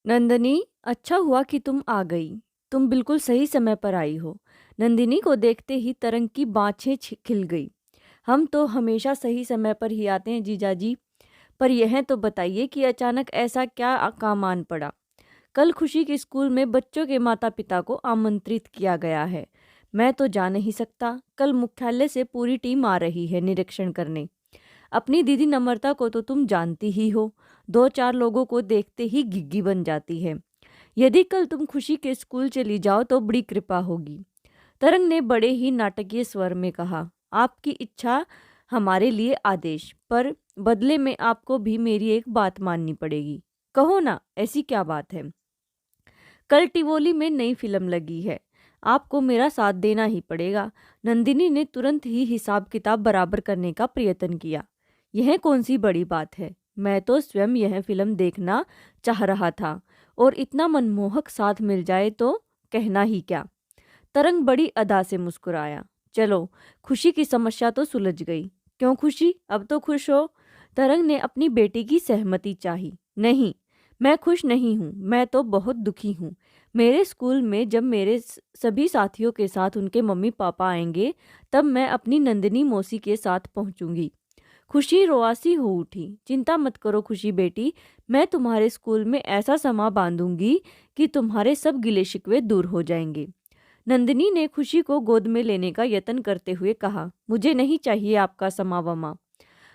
नंदिनी, अच्छा हुआ कि तुम आ गई। तुम बिल्कुल सही समय पर आई हो। नंदिनी को देखते ही तरंग की बाँछें खिल गई। हम तो हमेशा सही समय पर ही आते हैं जीजाजी। पर यह तो बताइए कि अचानक ऐसा क्या काम आन पड़ा। कल खुशी के स्कूल में बच्चों के माता पिता को आमंत्रित किया गया है। मैं तो जा नहीं सकता। कल मुख्यालय से पूरी टीम आ रही है निरीक्षण करने। अपनी दीदी नम्रता को तो तुम जानती ही हो, दो चार लोगों को देखते ही घिग्गी बन जाती है। यदि कल तुम खुशी के स्कूल चली जाओ तो बड़ी कृपा होगी। तरंग ने बड़े ही नाटकीय स्वर में कहा, आपकी इच्छा हमारे लिए आदेश, पर बदले में आपको भी मेरी एक बात माननी पड़ेगी। कहो ना, ऐसी क्या बात है। कल टिवोली में नई फिल्म लगी है, आपको मेरा साथ देना ही पड़ेगा। नंदिनी ने तुरंत ही हिसाब किताब बराबर करने का प्रयत्न किया। यह कौन सी बड़ी बात है, मैं तो स्वयं यह फिल्म देखना चाह रहा था, और इतना मनमोहक साथ मिल जाए तो कहना ही क्या। तरंग बड़ी अदा से मुस्कुराया। चलो, खुशी की समस्या तो सुलझ गई। क्यों खुशी, अब तो खुश हो। तरंग ने अपनी बेटी की सहमति चाही। नहीं, मैं खुश नहीं हूँ, मैं तो बहुत दुखी हूँ। मेरे स्कूल में जब मेरे सभी साथियों के साथ उनके मम्मी पापा आएंगे, तब मैं अपनी नंदिनी मौसी के साथ पहुँचूंगी। खुशी रोआसी हो उठी। चिंता मत करो खुशी बेटी, मैं तुम्हारे स्कूल में ऐसा समा बांधूंगी कि तुम्हारे सब गिले शिकवे दूर हो जाएंगे। नंदिनी ने खुशी को गोद में लेने का यत्न करते हुए कहा, मुझे नहीं चाहिए आपका समावमा।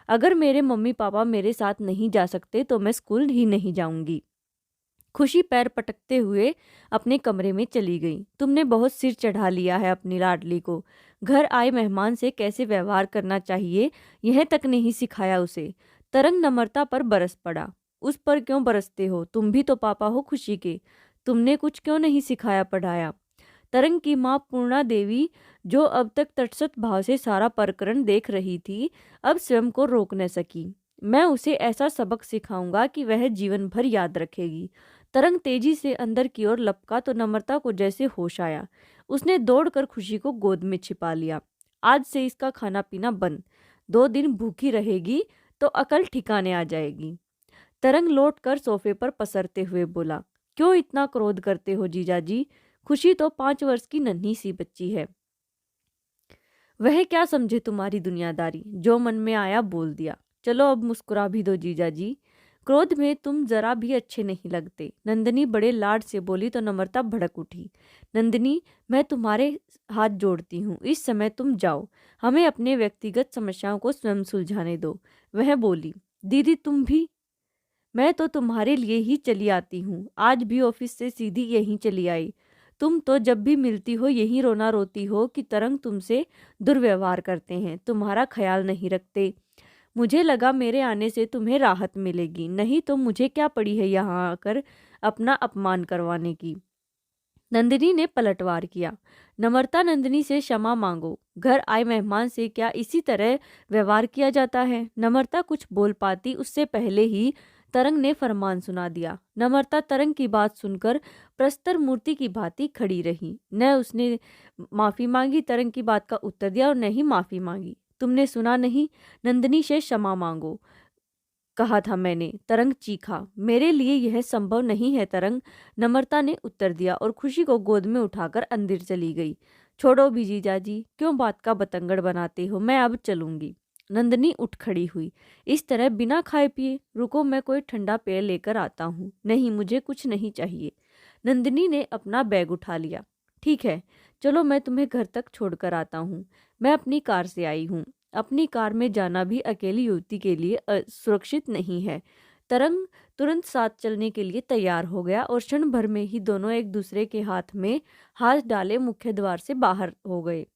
अगर मेरे मम्मी पापा मेरे साथ नहीं जा सकते तो मैं स्कूल ही नहीं जाऊंगी। खुशी पैर पटकते हुए अपने कमरे में चली गई। तुमने बहुत सिर चढ़ा लिया है अपनी लाडली को। घर आए मेहमान से कैसे व्यवहार करना चाहिए यह तक नहीं सिखाया उसे। तरंग नम्रता पर बरस पड़ा। उस पर क्यों बरसते हो, तुम भी तो पापा हो खुशी के। तुमने कुछ क्यों नहीं सिखाया पढ़ाया। तरंग की माँ पूर्णा देवी, जो अब तक तटस्थ भाव से सारा प्रकरण देख रही थी, अब स्वयं को रोक न सकी। मैं उसे ऐसा सबक सिखाऊंगा कि वह जीवन भर याद रखेगी। तरंग तेजी से अंदर की ओर लपका तो नम्रता को जैसे होश आया। उसने दौड़कर खुशी को गोद में छिपा लिया। आज से इसका खाना पीना बंद। 2 दिन भूखी रहेगी तो अकल ठिकाने आ जाएगी। तरंग लौटकर सोफे पर पसरते हुए बोला, क्यों इतना क्रोध करते हो जीजाजी। खुशी तो 5 वर्ष की नन्ही सी बच्ची है। वह क्या समझे तुम्हारी दुनियादारी। जो मन में आया बोल दिया। चलो अब मुस्कुरा भी दो जीजाजी। क्रोध में तुम जरा भी अच्छे नहीं लगते। नंदिनी बड़े लाड से बोली तो नम्रता भड़क उठी। नंदिनी, मैं तुम्हारे हाथ जोड़ती हूँ, इस समय तुम जाओ। हमें अपने व्यक्तिगत समस्याओं को स्वयं सुलझाने दो। वह बोली, दीदी तुम भी। मैं तो तुम्हारे लिए ही चली आती हूँ। आज भी ऑफिस से सीधी यहीं चली आई। तुम तो जब भी मिलती हो यहीं रोना रोती हो कि तरंग तुमसे दुर्व्यवहार करते हैं, तुम्हारा ख्याल नहीं रखते। मुझे लगा मेरे आने से तुम्हें राहत मिलेगी, नहीं तो मुझे क्या पड़ी है यहाँ आकर अपना अपमान करवाने की। नंदिनी ने पलटवार किया। नम्रता, नंदिनी से क्षमा मांगो। घर आए मेहमान से क्या इसी तरह व्यवहार किया जाता है। नम्रता कुछ बोल पाती उससे पहले ही तरंग ने फरमान सुना दिया। नम्रता तरंग की बात सुनकर प्रस्तर मूर्ति की भांति खड़ी रही। न उसने माफी मांगी, तरंग की बात का उत्तर दिया, और न ही माफी मांगी। तुमने सुना नहीं, नंदिनी से क्षमा मांगो कहा था मैंने। तरंग चीखा। मेरे लिए यह संभव नहीं है तरंग, नम्रता ने उत्तर दिया और खुशी को गोद में उठाकर अंदर चली गई। छोड़ो भी जीजाजी, क्यों बात का बतंगड़ बनाते हो, मैं अब चलूंगी। नंदिनी उठ खड़ी हुई। इस तरह बिना खाए पिए, रुको मैं कोई ठंडा पेय लेकर आता हूँ। नहीं, मुझे कुछ नहीं चाहिए। नंदिनी ने अपना बैग उठा लिया। ठीक है, चलो मैं तुम्हें घर तक छोड़कर आता हूँ। मैं अपनी कार से आई हूँ। अपनी कार में जाना भी अकेली युवती के लिए सुरक्षित नहीं है। तरंग तुरंत साथ चलने के लिए तैयार हो गया और क्षण भर में ही दोनों एक दूसरे के हाथ में हाथ डाले मुख्य द्वार से बाहर हो गए।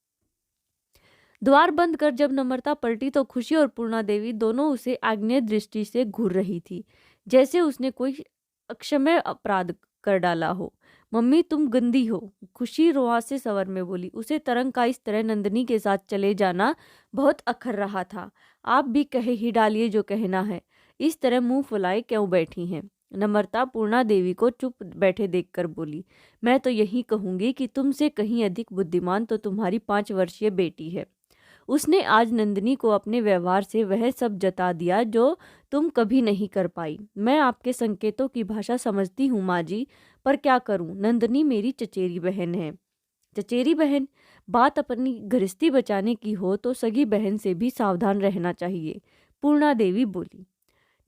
द्वार बंद कर जब नम्रता पलटी तो खुशी और पूर्णा देवी दोनों उसे आग्नेय दृष्टि से घूर रही थी, जैसे उसने कोई अक्षम्य अपराध कर डाला हो। मम्मी तुम गंदी हो, खुशी रोआ से सवर में बोली। उसे तरंग का इस तरह नंदिनी के साथ चले जाना बहुत अखर रहा था। आप भी कहे ही डालिए जो कहना है, इस तरह मुंह फुलाए क्यों बैठी हैं। नम्रता पूर्णा देवी को चुप बैठे देखकर बोली, मैं तो यही कहूंगी कि तुमसे कहीं अधिक बुद्धिमान तो तुम्हारी 5 वर्षीय बेटी है। उसने आज नंदिनी को अपने व्यवहार से वह सब जता दिया जो तुम कभी नहीं कर पाई। मैं आपके संकेतों की भाषा समझती हूँ माँ जी, पर क्या करूँ, नंदिनी मेरी चचेरी बहन है। चचेरी बहन? बात अपनी गृहस्थी बचाने की हो तो सगी बहन से भी सावधान रहना चाहिए, पूर्णा देवी बोली।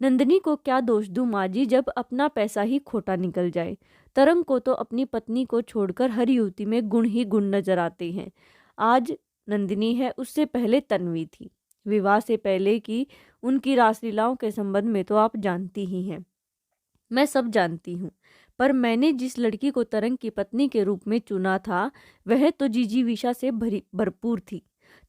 नंदिनी को क्या दोष दूं माँ जी, जब अपना पैसा ही खोटा निकल जाए। तरंग को तो अपनी पत्नी को छोड़कर हर युवती में गुण ही गुण नजर आते हैं। आज नंदिनी है, उससे पहले तन्वी थी। विवाह से पहले की उनकी रासलीलाओं के संबंध में तो आप जानती ही हैं। मैं सब जानती हूँ, पर मैंने जिस लड़की को तरंग की पत्नी के रूप में चुना था वह तो जिजीविषा से भरपूर थी।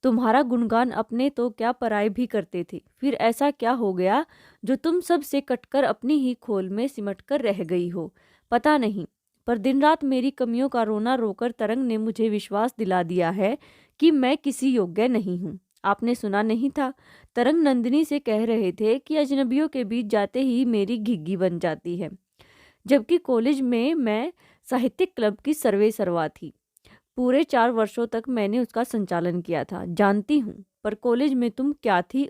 तुम्हारा गुणगान अपने तो क्या पराये भी करते थे। फिर ऐसा क्या हो गया जो तुम सब से कटकर अपनी ही खोल में सिमटकर रह गई हो? पता नहीं, पर दिन रात मेरी कमियों का रोना रोकर तरंग ने मुझे विश्वास दिला दिया है कि मैं किसी योग्य नहीं हूँ। आपने सुना नहीं था? तरंग नंदिनी से कह रहे थे कि अजनबियों के बीच जाते ही मेरी घिग्गी बन जाती है, जबकि कॉलेज में मैं साहित्यिक क्लब की सर्वे सर्वा थी। पूरे 4 वर्षों तक मैंने उसका संचालन किया था। जानती हूँ, पर कॉलेज में तुम क्या थी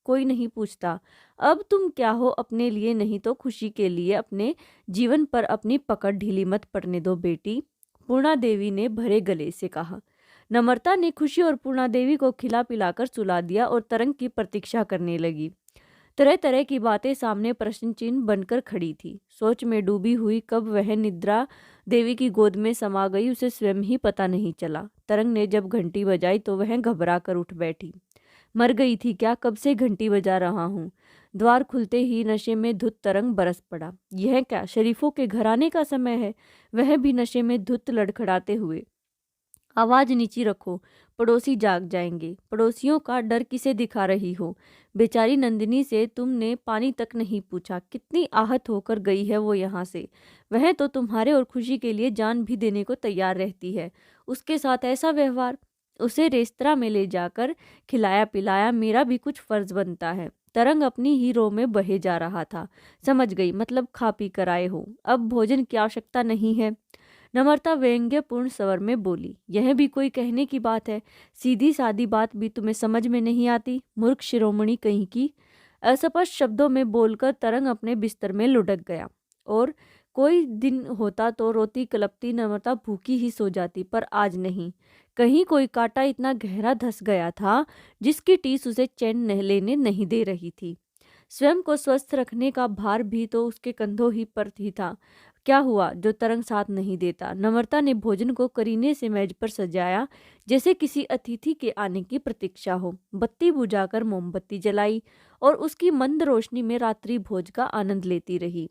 कोई नहीं पूछता। अब तुम क्या हो अपने लिए नहीं तो खुशी के लिए अपने जीवन पर अपनी पकड़ ढीली मत पड़ने दो बेटी, पूर्णा देवी ने भरे गले से कहा। नम्रता ने खुशी और पूर्णा देवी को खिला पिलाकर सुला दिया और तरंग की प्रतीक्षा करने लगी। तरह तरह की बातें सामने प्रश्न चिन्ह बनकर खड़ी थी। सोच में डूबी हुई कब वह निद्रा देवी की गोद में समा गई उसे स्वयं ही पता नहीं चला। तरंग ने जब घंटी बजाई तो वह घबरा कर उठ बैठी। मर गई थी क्या? कब से घंटी बजा रहा हूँ। द्वार खुलते ही नशे में धुत तरंग बरस पड़ा। यह क्या शरीफों के घराने का समय है? वह भी नशे में धुत लड़खड़ाते हुए। आवाज नीची रखो, पड़ोसी जाग जाएंगे। पड़ोसियों का डर किसे दिखा रही हो? बेचारी नंदिनी से तुमने पानी तक नहीं पूछा। कितनी आहत होकर गई है वो यहाँ से। वह तो तुम्हारे और खुशी के लिए जान भी देने को तैयार रहती है। उसके साथ ऐसा व्यवहार, उसे रेस्तरा में ले जाकर खिलाया पिलाया मेरा भी कुछ फर्ज बनता है। तरंग अपनी ही रो में बहे जा रहा था। समझ गई, मतलब खा पी कर आए हो, अब भोजन की आवश्यकता नहीं है। नम्रता व्यंग्यपूर्ण स्वर में बोली। यह भी कोई कहने की बात है? सीधी सादी बात भी तुम्हें समझ में नहीं आती, मूर्ख शिरोमणि कहीं की। अस्पष्ट शब्दों में बोलकर तरंग अपने बिस्तर में लुढ़क गया। और कोई दिन होता तो रोती कलपती नम्रता भूखी ही सो जाती, पर आज नहीं। कहीं कोई कांटा इतना गहरा धंस गया था जिसकी टीस उसे चैन लेने नहीं दे रही थी। स्वयं को स्वस्थ रखने का भार भी तो उसके कंधों ही पर ही था। क्या हुआ जो तरंग साथ नहीं देता? नम्रता ने भोजन को करीने से मेज पर सजाया, जैसे किसी अतिथि के आने की प्रतीक्षा हो। बत्ती बुझाकर मोमबत्ती जलाई और उसकी मंद रोशनी में रात्रि भोज का आनंद लेती रही।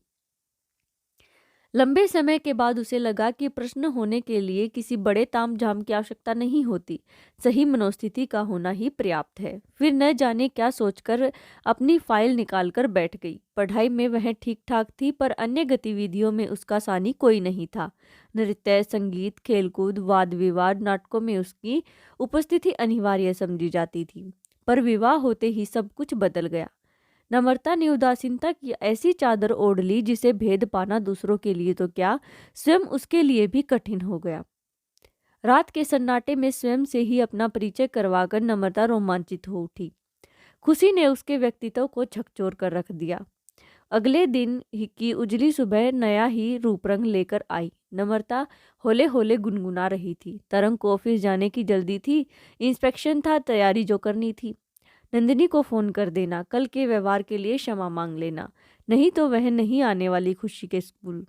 लंबे समय के बाद उसे लगा कि प्रश्न होने के लिए किसी बड़े तामझाम की आवश्यकता नहीं होती, सही मनोस्थिति का होना ही पर्याप्त है। फिर न जाने क्या सोचकर अपनी फाइल निकालकर बैठ गई। पढ़ाई में वह ठीक ठाक थी, पर अन्य गतिविधियों में उसका सानी कोई नहीं था। नृत्य, संगीत, खेलकूद, वाद विवाद, नाटकों में उसकी उपस्थिति अनिवार्य समझी जाती थी। पर विवाह होते ही सब कुछ बदल गया। नम्रता ने उदासीनता की ऐसी चादर ओढ़ ली जिसे भेद पाना दूसरों के लिए तो क्या, स्वयं उसके लिए भी कठिन हो गया। रात के सन्नाटे में स्वयं से ही अपना परिचय करवाकर नम्रता रोमांचित हो उठी। खुशी ने उसके व्यक्तित्व को झकझोर कर रख दिया। अगले दिन ही की उजली सुबह नया ही रूप रंग लेकर आई। नम्रता होले होले गुनगुना रही थी। तरंग को ऑफिस जाने की जल्दी थी, इंस्पेक्शन था, तैयारी जो करनी थी। नंदिनी को फोन कर देना, कल के व्यवहार के लिए क्षमा मांग लेना, नहीं तो वह नहीं आने वाली खुशी के स्कूल।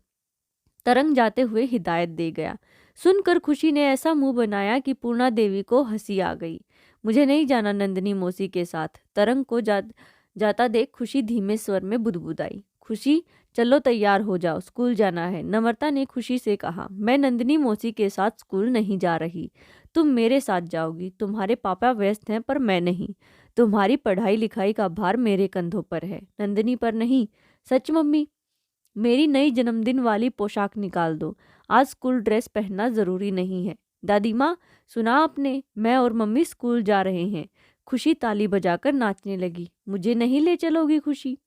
तरंग जाते हुए हिदायत दे गया। सुनकर खुशी ने ऐसा मुंह बनाया कि पूर्णा देवी को हंसी आ गई। मुझे नहीं जाना नंदिनी मौसी के साथ। तरंग को जाता देख खुशी धीमे स्वर में बुदबुदाई। खुशी, चलो तैयार हो जाओ, स्कूल जाना है। नम्रता ने खुशी से कहा, मैं नंदिनी मौसी के साथ स्कूल नहीं जा रही, तुम मेरे साथ जाओगी। तुम्हारे पापा व्यस्त हैं पर मैं नहीं। तुम्हारी पढ़ाई लिखाई का भार मेरे कंधों पर है, नंदिनी पर नहीं। सच मम्मी? मेरी नई जन्मदिन वाली पोशाक निकाल दो, आज स्कूल ड्रेस पहनना जरूरी नहीं है। दादी माँ, सुना आपने, मैं और मम्मी स्कूल जा रहे हैं। खुशी ताली बजाकर नाचने लगी। मुझे नहीं ले चलोगी खुशी?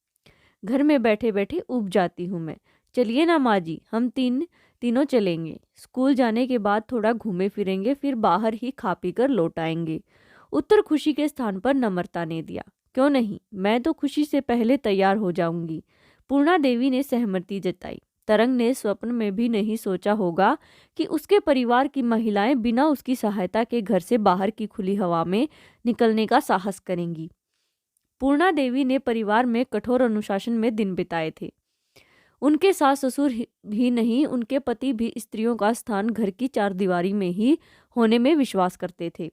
घर में बैठे बैठे ऊब जाती हूँ मैं। चलिए ना माँ जी, हम तीनों चलेंगे। स्कूल जाने के बाद थोड़ा घूमे फिरेंगे, फिर बाहर ही खा पी कर लौट आएंगे। उत्तर खुशी के स्थान पर नम्रता ने दिया। क्यों नहीं, मैं तो खुशी से पहले तैयार हो जाऊंगी, पूर्णा देवी ने सहमति जताई। तरंग ने स्वप्न में भी नहीं सोचा होगा कि उसके परिवार की महिलाएं बिना उसकी सहायता के घर से बाहर की खुली हवा में निकलने का साहस करेंगी। पूर्णा देवी ने परिवार में कठोर अनुशासन में दिन बिताए थे। उनके सास ससुर भी नहीं, उनके पति भी स्त्रियों का स्थान घर की चारदीवारी में ही होने में विश्वास करते थे।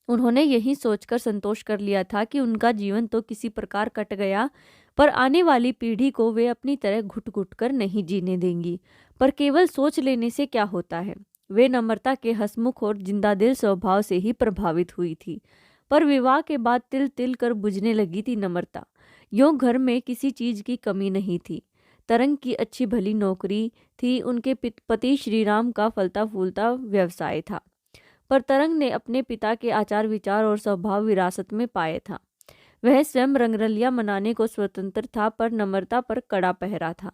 उन्होंने यही सोचकर संतोष कर लिया था कि उनका जीवन तो किसी प्रकार कट गया, पर आने वाली पीढ़ी को वे अपनी तरह घुट घुट कर नहीं जीने देंगी। पर केवल सोच लेने से क्या होता है। वे नम्रता के हंसमुख और जिंदादिल स्वभाव से ही प्रभावित हुई थी, पर विवाह के बाद तिल तिल कर बुझने लगी थी नम्रता। यूं घर में किसी चीज की कमी नहीं थी। तरंग की अच्छी भली नौकरी थी, उनके पति श्रीराम का फलता फूलता व्यवसाय था, पर तरंग ने अपने पिता के आचार विचार और स्वभाव विरासत में पाए था। वह स्वयं रंगरलिया मनाने को स्वतंत्र था, पर नम्रता पर कड़ा पहरा था।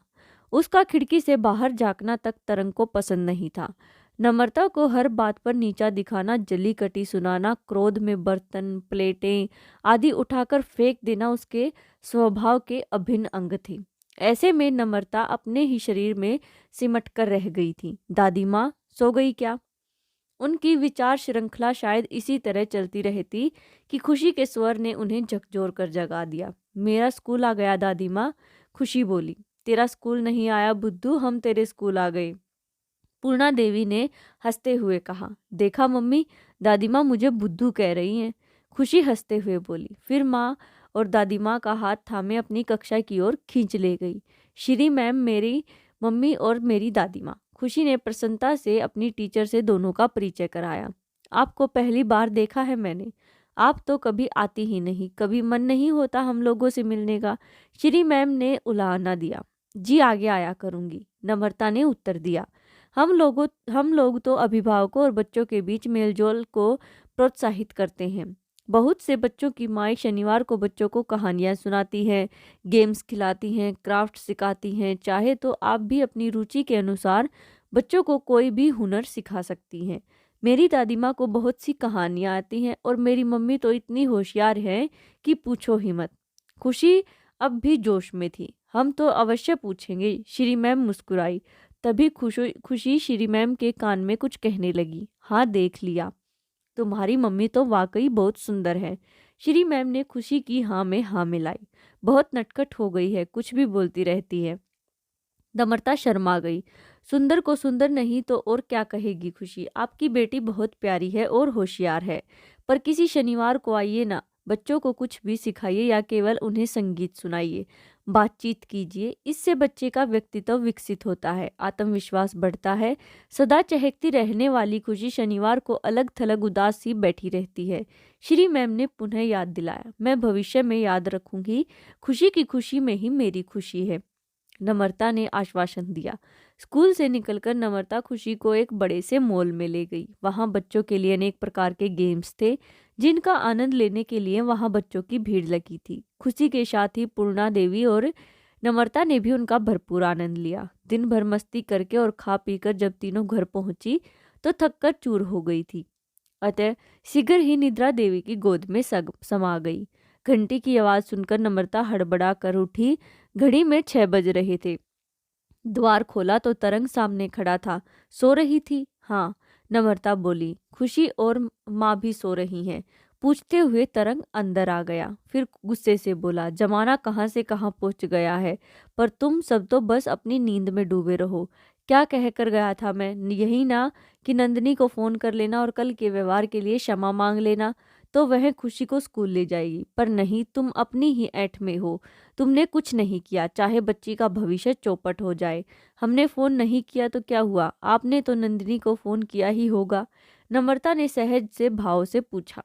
उसका खिड़की से बाहर झांकना तक तरंग को पसंद नहीं था। नम्रता को हर बात पर नीचा दिखाना, जली कटी सुनाना, क्रोध में बर्तन प्लेटें आदि उठाकर फेंक देना उसके स्वभाव के अभिन्न अंग थे। ऐसे में नम्रता अपने ही शरीर में सिमट कर रह गई थी। दादी माँ सो गई क्या? उनकी विचार श्रृंखला शायद इसी तरह चलती रहती कि खुशी के स्वर ने उन्हें झकझोर कर जगा दिया। मेरा स्कूल आ गया दादी माँ, खुशी बोली। तेरा स्कूल नहीं आया बुद्धू, हम तेरे स्कूल आ गए, पूर्णा देवी ने हंसते हुए कहा। देखा मम्मी, दादी माँ मुझे बुद्धू कह रही हैं, खुशी हंसते हुए बोली। फिर माँ और दादी माँ का हाथ थामे अपनी कक्षा की ओर खींच ले गई। श्री मैम, मेरी मम्मी और मेरी दादी माँ। खुशी ने प्रसन्नता से अपनी टीचर से दोनों का परिचय कराया। आपको पहली बार देखा है मैंने, आप तो कभी आती ही नहीं, कभी मन नहीं होता हम लोगों से मिलने का, श्री मैम ने उलाहना दिया। जी आगे आया करूंगी, नम्रता ने उत्तर दिया। हम लोग तो अभिभावकों और बच्चों के बीच मेलजोल को प्रोत्साहित करते हैं। बहुत से बच्चों की माएँ शनिवार को बच्चों को कहानियाँ सुनाती हैं, गेम्स खिलाती हैं, क्राफ्ट सिखाती हैं। चाहे तो आप भी अपनी रुचि के अनुसार बच्चों को कोई भी हुनर सिखा सकती हैं। मेरी दादी माँ को बहुत सी कहानियाँ आती हैं और मेरी मम्मी तो इतनी होशियार है कि पूछो ही मत। खुशी अब भी जोश में थी। हम तो अवश्य पूछेंगे, श्री मैम मुस्कुराई। तभी खुशी श्री मैम के कान में कुछ कहने लगी। हाँ, देख लिया, तुम्हारी मम्मी तो वाकई बहुत सुंदर है। श्री मैम ने खुशी की हाँ में हाँ मिलाई। बहुत नटखट हो गई है, कुछ भी बोलती रहती है। नम्रता शर्मा गई। सुंदर को सुंदर नहीं तो और क्या कहेगी खुशी। आपकी बेटी बहुत प्यारी है और होशियार है, पर किसी शनिवार को आइए ना, बच्चों को कुछ भी सिखाइए या केवल उन्हें संगीत सुनाइए, बातचीत कीजिए। इससे बच्चे का व्यक्तित्व विकसित होता है, आत्मविश्वास बढ़ता है। सदा चहकती रहने वाली खुशी शनिवार को अलग थलग उदास सी बैठी रहती है। श्री मैम ने पुनः याद दिलाया। मैं भविष्य में याद रखूंगी, खुशी की खुशी में ही मेरी खुशी है, नम्रता ने आश्वासन दिया। स्कूल से निकलकर नम्रता खुशी को एक बड़े से मॉल में ले गई। वहां बच्चों के लिए अनेक प्रकार के गेम्स थे, जिनका आनंद लेने के लिए वहां बच्चों की भीड़ लगी थी। खुशी के साथ ही पूर्णा देवी और नम्रता ने भी उनका भरपूर आनंद लिया। दिन भर मस्ती करके और खा पीकर जब तीनों घर पहुंची तो थककर चूर हो गई थी, अतः शीघ्र ही निद्रा देवी की गोद में समा गई। घंटी की आवाज सुनकर नम्रता हड़बड़ा कर उठी। घड़ी में 6 बज रहे थे। द्वार खोला तो तरंग सामने खड़ा था। सो रही थी? हाँ, नम्रता बोली। खुशी और माँ भी सो रही हैं, पूछते हुए तरंग अंदर आ गया। फिर गुस्से से बोला, जमाना कहाँ से कहाँ पहुँच गया है, पर तुम सब तो बस अपनी नींद में डूबे रहो। क्या कह कर गया था मैं? यही ना कि नंदिनी को फोन कर लेना और कल के व्यवहार के लिए क्षमा मांग लेना, तो वह खुशी को स्कूल ले जाएगी। पर नहीं, तुम अपनी ही ऐठ में हो। तुमने कुछ नहीं किया, चाहे बच्ची का भविष्य चौपट हो जाए। हमने फोन नहीं किया तो क्या हुआ, आपने तो नंदिनी को फोन किया ही होगा, नम्रता ने सहज से भाव से पूछा।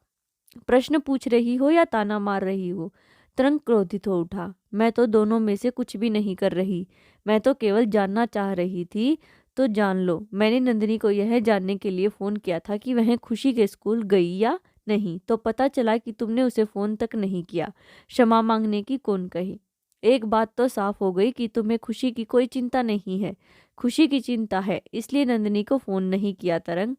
प्रश्न पूछ रही हो या ताना मार रही हो? तरंग क्रोधित हो उठा। मैं तो दोनों में से कुछ भी नहीं कर रही, मैं तो केवल जानना चाह रही थी। तो जान लो, मैंने नंदिनी को यह जानने के लिए फोन किया था कि वह खुशी के स्कूल गई या नहीं, तो पता चला कि तुमने उसे फोन तक नहीं किया। क्षमा मांगने की कौन कही? एक बात तो साफ हो गई कि तुम्हें खुशी की कोई चिंता नहीं है। खुशी की चिंता है, इसलिए नंदिनी को फोन नहीं किया तरंग।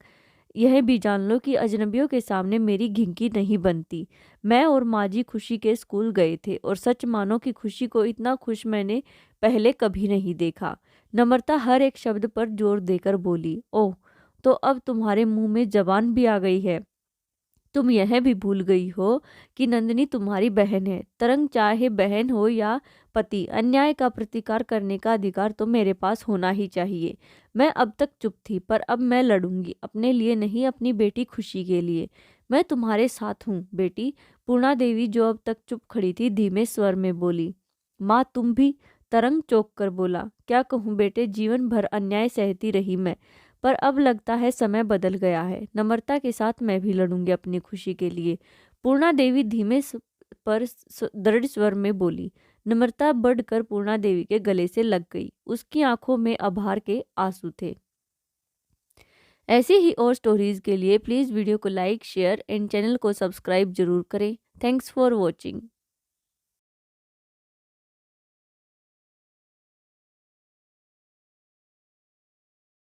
यह भी जान लो कि अजनबियों के सामने मेरी घिंकी नहीं बनती। मैं और माँ जी खुशी के स्कूल गए थे और सच मानो कि खुशी को इतना खुश मैंने पहले कभी नहीं देखा। नम्रता हर एक शब्द पर जोर देकर बोली, ओह, तो अब तुम्हारे मुंह में जबान भी आ गई है। तुम यह भी भूल गई हो कि नंदिनी तुम्हारी बहन है। तरंग, चाहे बहन हो या पति, अन्याय का प्रतिकार करने का अधिकार तो मेरे पास होना ही चाहिए। मैं अब तक चुप थी, पर अब मैं लड़ूंगी, अपने लिए नहीं, अपनी बेटी खुशी के लिए। मैं तुम्हारे साथ हूँ बेटी। पूर्णा देवी, जो अब तक चुप खड़ी थी, धीमे स्वर में बोली, माँ तुम भी? तरंग चौंक कर बोला, क्या कहूँ बेटे, जीवन भर अन्याय सहती रही मैं, पर अब लगता है समय बदल गया है। नम्रता के साथ मैं भी लड़ूंगी अपनी खुशी के लिए। पूर्णा देवी धीमे पर दृढ़ स्वर में बोली। नम्रता बढ़कर पूर्णा देवी के गले से लग गई। उसकी आंखों में आभार के आंसू थे। ऐसी ही और स्टोरीज के लिए प्लीज़ वीडियो को लाइक, शेयर एंड चैनल को सब्सक्राइब जरूर करें। Thanks for watching.